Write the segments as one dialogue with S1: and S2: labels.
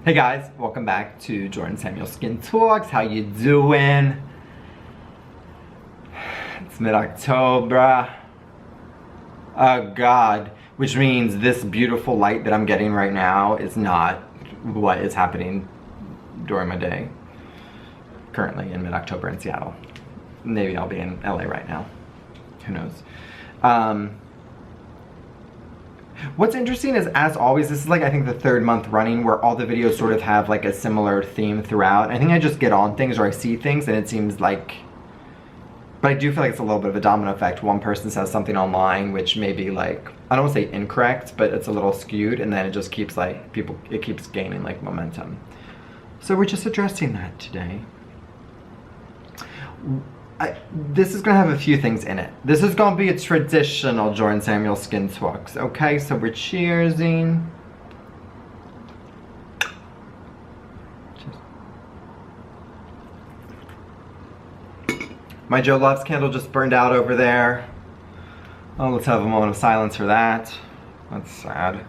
S1: Hey guys, welcome back to Jordan Samuel Skin Talks. How you doing? It's mid-October. Oh God, which means this beautiful light that I'm getting right now is not what is happening during my day. Currently in mid-October in Seattle. Maybe I'll be in LA right now. Who knows? What's interesting is, as always, this is like I think the third month running where all the videos sort of have like a similar theme throughout. I think I just get on things or I see things and it seems like, but I do feel like it's a little bit of a domino effect. One person says something online which may be like, I don't want to say incorrect, but it's a little skewed, and then it just keeps like it keeps gaining like momentum. So we're just addressing that today. This is gonna have a few things in it. This is gonna be a traditional Jordan Samuel Skin Talks, okay? So we're cheersing. Cheers. My Joe Loves candle just burned out over there. Oh, let's have a moment of silence for that. That's sad.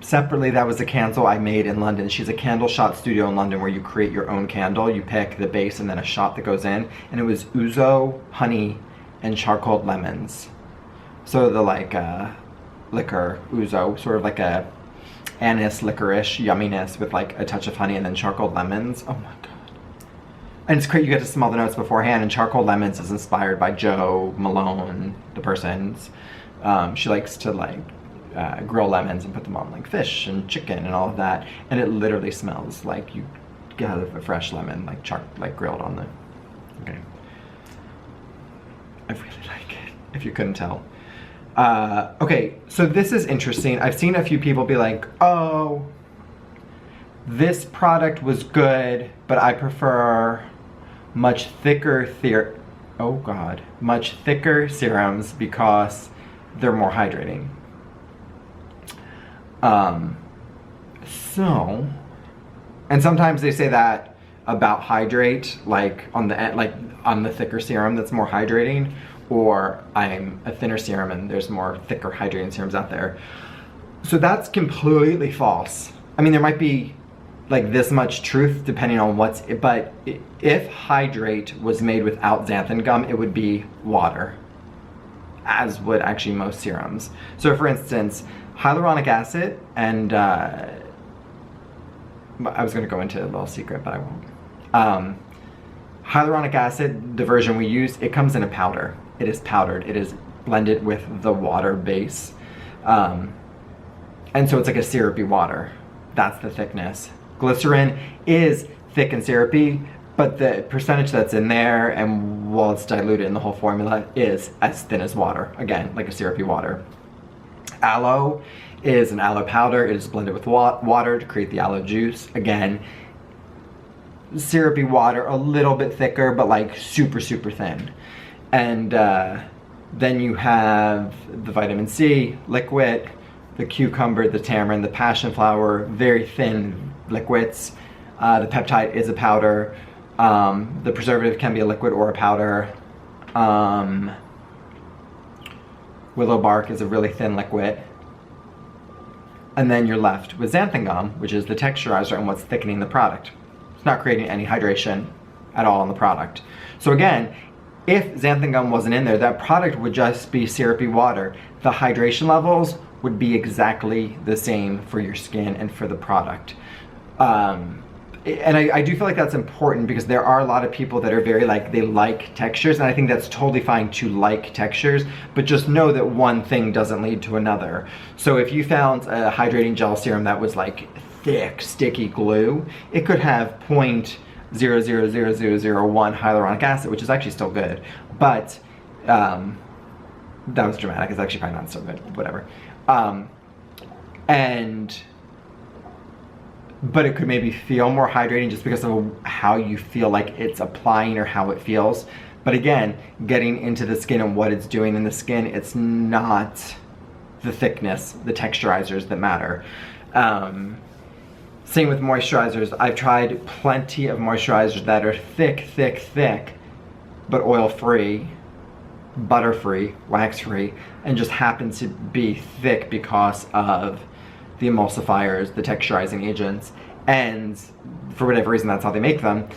S1: Separately, that was a candle I made in London. She's a candle shot studio in London where you create your own candle. You pick the base and then a shot that goes in. And it was ouzo, honey, and charcoal lemons. So the like liquor, ouzo, sort of like a anise licorice yumminess with like a touch of honey and then charcoal lemons. Oh my God. And it's great, you get to smell the notes beforehand. And charcoal lemons is inspired by Jo Malone, the person's. She likes to like grill lemons and put them on like fish and chicken and all of that, and it literally smells like you get out of a fresh lemon, like grilled on the. Okay, I really like it, if you couldn't tell. Okay, so this is interesting. I've seen a few people be like, oh, this product was good, but I prefer much thicker much thicker serums because they're more hydrating. And sometimes they say that about Hydrate, like on the thicker serum that's more hydrating, or I'm a thinner serum and there's more thicker hydrating serums out there. So that's completely false. I mean, there might be like this much truth depending on but if Hydrate was made without xanthan gum, it would be water, as would actually most serums. So for instance, hyaluronic acid and I was going to go into a little secret, but I won't. Hyaluronic acid, the version we use, it comes in a powder. It is powdered. It is blended with the water base. And so it's like a syrupy water. That's the thickness. Glycerin is thick and syrupy, but the percentage that's in there, and while it's diluted in the whole formula, is as thin as water. Again, like a syrupy water. Aloe is an aloe powder. It is blended with water to create the aloe juice. Again, syrupy water, a little bit thicker, but like super, super thin. And then you have the vitamin C liquid, the cucumber, the tamarind, the passion flower, very thin liquids. The peptide is a powder. The preservative can be a liquid or a powder. Willow bark is a really thin liquid. And then you're left with xanthan gum, which is the texturizer and what's thickening the product. It's not creating any hydration at all in the product. So again, if xanthan gum wasn't in there, that product would just be syrupy water. The hydration levels would be exactly the same for your skin and for the product. And I do feel like that's important because there are a lot of people that are very like, they like textures, and I think that's totally fine to like textures, but just know that one thing doesn't lead to another. So if you found a hydrating gel serum that was like thick, sticky glue, it could have 0.000001 hyaluronic acid, which is actually still good, but that was dramatic. It's actually probably not so good, whatever. But it could maybe feel more hydrating just because of how you feel like it's applying or how it feels. But again, getting into the skin and what it's doing in the skin, it's not the thickness, the texturizers that matter. Same with moisturizers. I've tried plenty of moisturizers that are thick, but oil-free, butter-free, wax-free, and just happen to be thick because of the emulsifiers, the texturizing agents, and for whatever reason that's how they make them.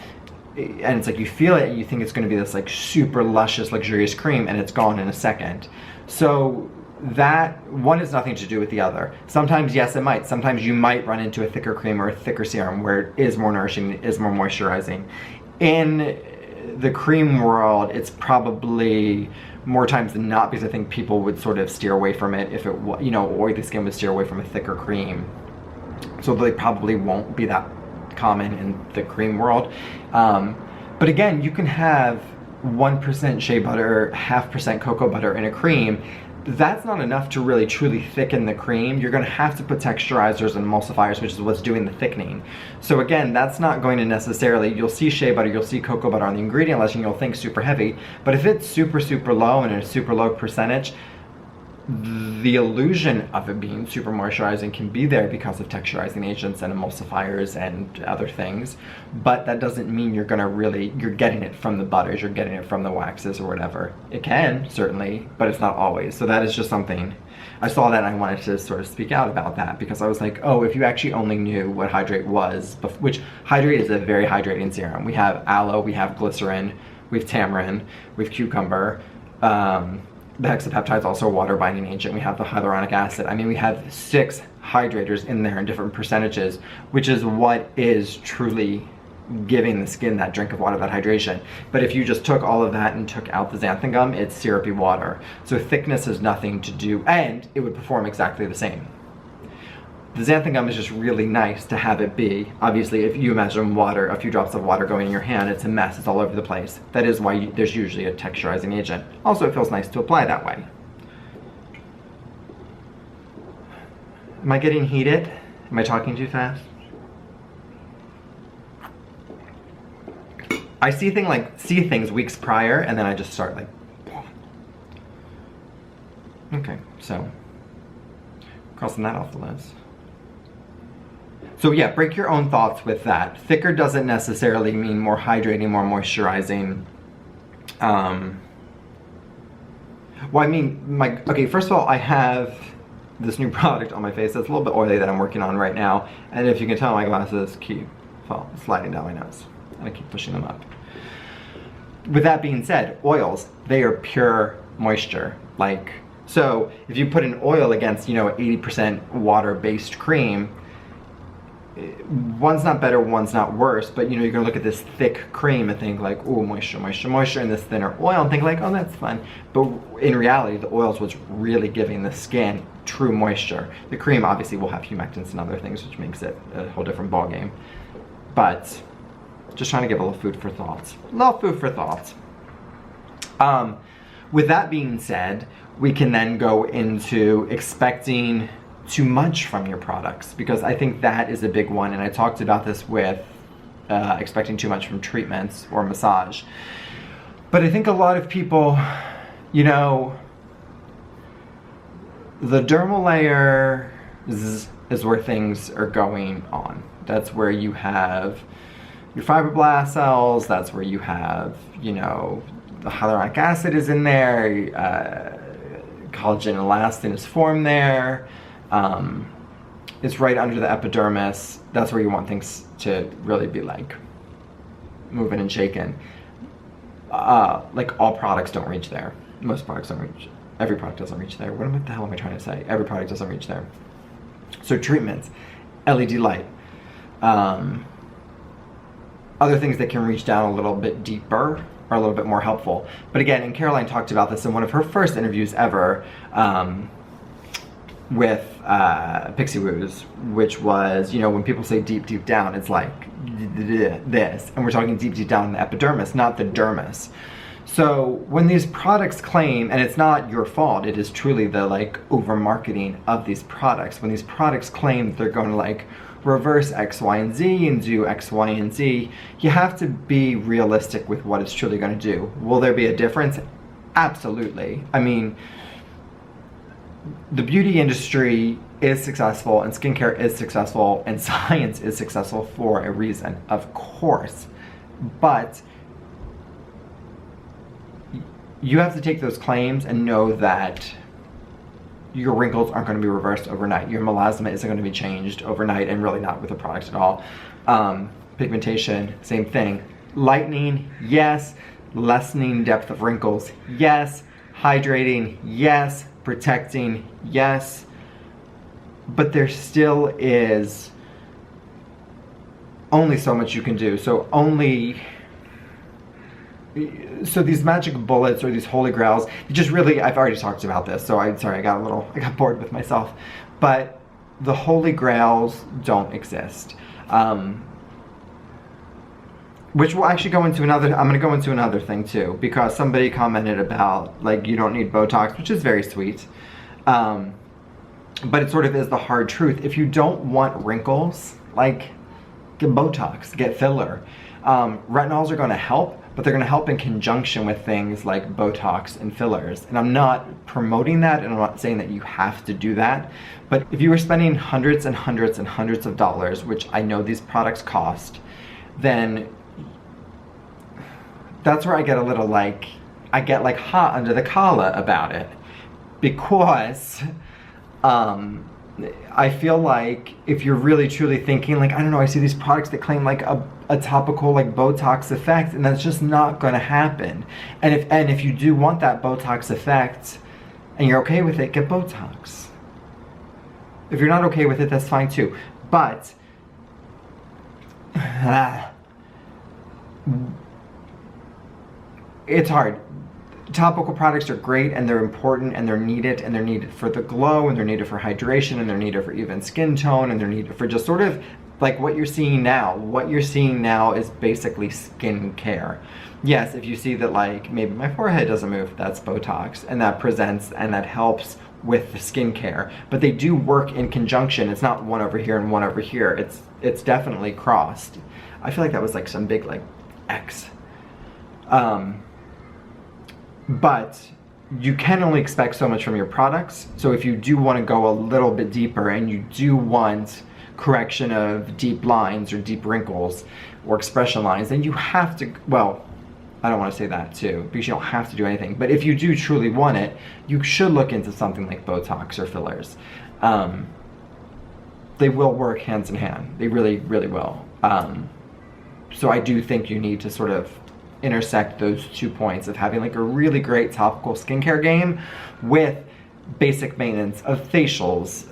S1: And it's like you feel it and you think it's going to be this like super luscious, luxurious cream, and it's gone in a second. So that one has nothing to do with the other. Sometimes, yes, it might. Sometimes you might run into a thicker cream or a thicker serum where it is more nourishing, it is more moisturizing. In the cream world, it's probably more times than not, because I think people would sort of steer away from it if it, you know, oily skin would steer away from a thicker cream. So they probably won't be that common in the cream world. But again, you can have 1% shea butter, 0.5% cocoa butter in a cream. That's not enough to really truly thicken the cream. You're going to have to put texturizers and emulsifiers, which is what's doing the thickening. So again, that's not going to necessarily, you'll see shea butter, you'll see cocoa butter on the ingredient list and you'll think super heavy, but if it's super, super low and a super low percentage, the illusion of it being super moisturizing can be there because of texturizing agents and emulsifiers and other things, but that doesn't mean you're gonna really, you're getting it from the butters, you're getting it from the waxes or whatever. It can, certainly, but it's not always. So that is just something, I saw that and I wanted to sort of speak out about that, because I was like, oh, if you actually only knew what Hydrate was, which Hydrate is a very hydrating serum. We have aloe, we have glycerin, we have tamarind, we have cucumber, the hexapeptide is also a water binding agent. We have the hyaluronic acid. I mean, we have 6 hydrators in there in different percentages, which is what is truly giving the skin that drink of water, that hydration. But if you just took all of that and took out the xanthan gum, it's syrupy water. So thickness has nothing to do, and it would perform exactly the same. The xanthan gum is just really nice to have it be. Obviously, if you imagine water, a few drops of water going in your hand, it's a mess, it's all over the place. That is why there's usually a texturizing agent. Also, it feels nice to apply that way. Am I getting heated? Am I talking too fast? I see things weeks prior, and then I just start like, okay, so crossing that off the list. So yeah, break your own thoughts with that. Thicker doesn't necessarily mean more hydrating, more moisturizing. Well, I mean, okay, first of all, I have this new product on my face that's a little bit oily that I'm working on right now. And if you can tell, my glasses keep sliding down my nose. And I keep pushing them up. With that being said, oils, they are pure moisture. So if you put an oil against, you know, 80% water-based cream, one's not better, one's not worse, but you know, you're gonna look at this thick cream and think like, oh, moisture, moisture, moisture, and this thinner oil and think like, oh, that's fun. But in reality, the oil is what's really giving the skin true moisture. The cream obviously will have humectants and other things, which makes it a whole different ballgame. But just trying to give a little food for thoughts. A little food for thoughts. With that being said, we can then go into expecting too much from your products, because I think that is a big one, and I talked about this with expecting too much from treatments or massage. But I think a lot of people, you know, the dermal layer is where things are going on. That's where you have your fibroblast cells, that's where you have, you know, the hyaluronic acid is in there, collagen and elastin is formed there. It's right under the epidermis. That's where you want things to really be like moving and shaking. Like all products don't reach there. Most products don't reach. Every product doesn't reach there. What the hell am I trying to say? Every product doesn't reach there. So treatments, LED light, other things that can reach down a little bit deeper are a little bit more helpful. But again, and Caroline talked about this in one of her first interviews ever, with Pixie Woos, which was, you know, when people say deep, deep down, it's like this, and we're talking deep, deep down in the epidermis, not the dermis. So when these products claim, and it's not your fault, it is truly the like over marketing of these products. When these products claim that they're going to like reverse X, Y, and Z and do X, Y, and Z, you have to be realistic with what it's truly going to do. Will there be a difference? Absolutely. I mean, the beauty industry is successful, and skincare is successful, and science is successful for a reason, of course. But you have to take those claims and know that your wrinkles aren't going to be reversed overnight. Your melasma isn't going to be changed overnight, and really not with the products at all. Pigmentation, same thing. Lightening, yes. Lessening depth of wrinkles, yes. Hydrating, yes. Protecting, yes. But there still is only so much you can do. So these magic bullets or these holy grails, just really, I've already talked about this, so I'm sorry, I got bored with myself. But the holy grails don't exist. Which will actually go into another, I'm gonna go into another thing too, because somebody commented about, like, you don't need Botox, which is very sweet. But it sort of is the hard truth. If you don't want wrinkles, like, get Botox, get filler. Retinols are gonna help, but they're gonna help in conjunction with things like Botox and fillers. And I'm not promoting that, and I'm not saying that you have to do that. But if you were spending hundreds and hundreds and hundreds of dollars, which I know these products cost, then that's where I get a little like, I get like hot under the collar about it. Because I feel like if you're really truly thinking, like, I don't know, I see these products that claim like a topical like Botox effect, and that's just not gonna happen. And if you do want that Botox effect and you're okay with it, get Botox. If you're not okay with it, that's fine too. But it's hard. Topical products are great, and they're important, and they're needed for the glow, and they're needed for hydration, and they're needed for even skin tone, and they're needed for just sort of like what you're seeing now. What you're seeing now is basically skin care. Yes, if you see that like maybe my forehead doesn't move, that's Botox, and that presents and that helps with the skincare. But they do work in conjunction. It's not one over here and one over here. It's definitely crossed. I feel like that was like some big like X. But you can only expect so much from your products. So if you do want to go a little bit deeper and you do want correction of deep lines or deep wrinkles or expression lines, then you have to, well, I don't want to say that too, because you don't have to do anything. But if you do truly want it, you should look into something like Botox or fillers. They will work hands in hand. They really, really will. So I do think you need to sort of intersect those 2 points of having like a really great topical skincare game with basic maintenance of facials,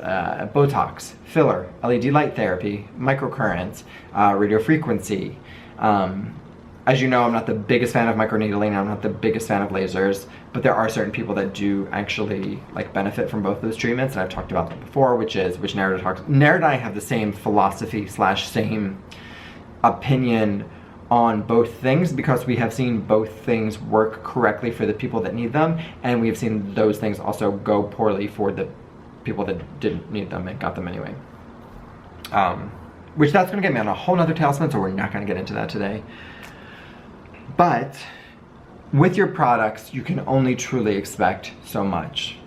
S1: Botox, filler, LED light therapy, microcurrent, radiofrequency. As you know, I'm not the biggest fan of microneedling, I'm not the biggest fan of lasers, but there are certain people that do actually like benefit from both those treatments, and I've talked about that before, which Nerd and I have the same philosophy / same opinion on both things, because we have seen both things work correctly for the people that need them, and we have seen those things also go poorly for the people that didn't need them and got them anyway. Which that's gonna get me on a whole nother tailspin, so we're not gonna get into that today. But with your products, you can only truly expect so much.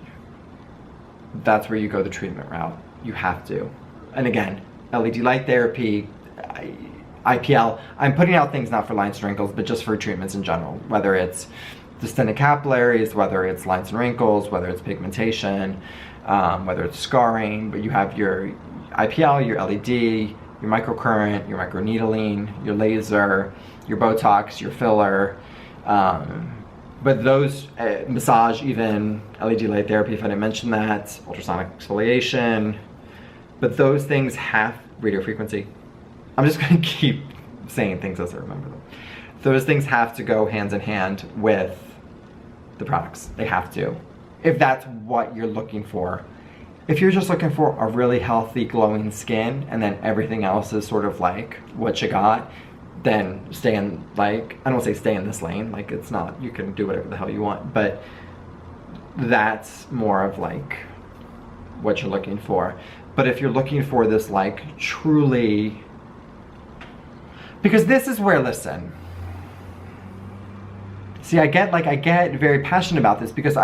S1: That's where you go the treatment route. You have to. And again, LED light therapy, IPL, I'm putting out things not for lines and wrinkles, but just for treatments in general, whether it's distended capillaries, whether it's lines and wrinkles, whether it's pigmentation, whether it's scarring. But you have your IPL, your LED, your microcurrent, your microneedling, your laser, your Botox, your filler. But those, massage, even LED light therapy, if I didn't mention that, ultrasonic exfoliation, but those things have radiofrequency. I'm just gonna keep saying things as I remember them. Those things have to go hands in hand with the products. They have to. If that's what you're looking for. If you're just looking for a really healthy, glowing skin, and then everything else is sort of like what you got, then stay in, like, I don't say stay in this lane, like it's not, you can do whatever the hell you want, but that's more of like what you're looking for. But if you're looking for this like truly, because this is where, listen, see, I get very passionate about this because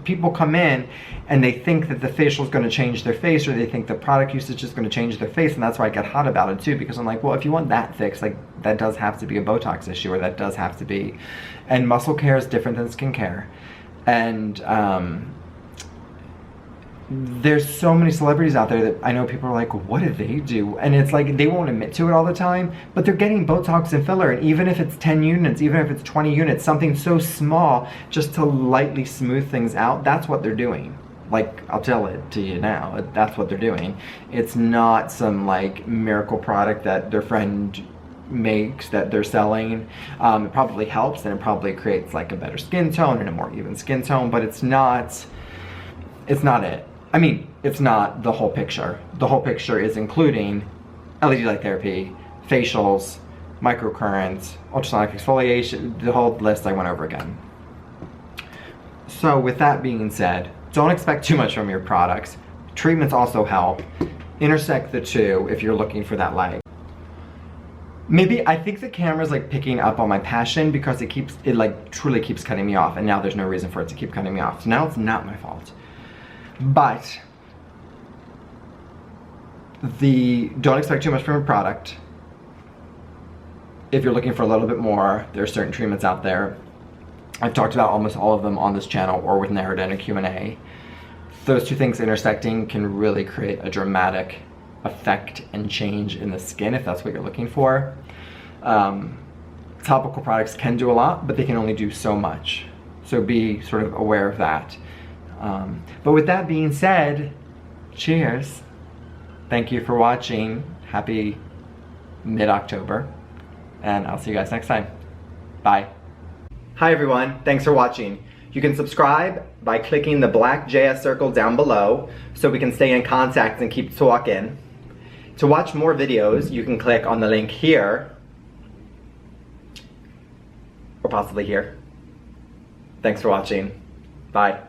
S1: people come in and they think that the facial is going to change their face, or they think the product usage is going to change their face, and that's why I get hot about it too, because I'm like, well, if you want that fixed, like that does have to be a Botox issue, or that does have to be, and muscle care is different than skin care, and there's so many celebrities out there that I know people are like, what do they do? And it's like, they won't admit to it all the time, but they're getting Botox and filler. And even if it's 10 units, even if it's 20 units, something so small just to lightly smooth things out, that's what they're doing. Like, I'll tell it to you now, that's what they're doing. It's not some like miracle product that their friend makes that they're selling. It probably helps, and it probably creates like a better skin tone and a more even skin tone, but it's not it. I mean, it's not the whole picture. The whole picture is including LED light therapy, facials, microcurrents, ultrasonic exfoliation, the whole list I went over again. So with that being said, don't expect too much from your products. Treatments also help. Intersect the two if you're looking for that light. Maybe, I think the camera's like picking up on my passion because it like truly keeps cutting me off, and now there's no reason for it to keep cutting me off. So now it's not my fault. But don't expect too much from a product. If you're looking for a little bit more, there are certain treatments out there. I've talked about almost all of them on this channel or with Narrowed in a Q&A. Those two things intersecting can really create a dramatic effect and change in the skin if that's what you're looking for. Topical products can do a lot, but they can only do so much. So be sort of aware of that. But with that being said, cheers. Thank you for watching. Happy mid-October. And I'll see you guys next time. Bye. Hi everyone, thanks for watching. You can subscribe by clicking the black JS circle down below so we can stay in contact and keep talking. To watch more videos, you can click on the link here, or possibly here. Thanks for watching. Bye.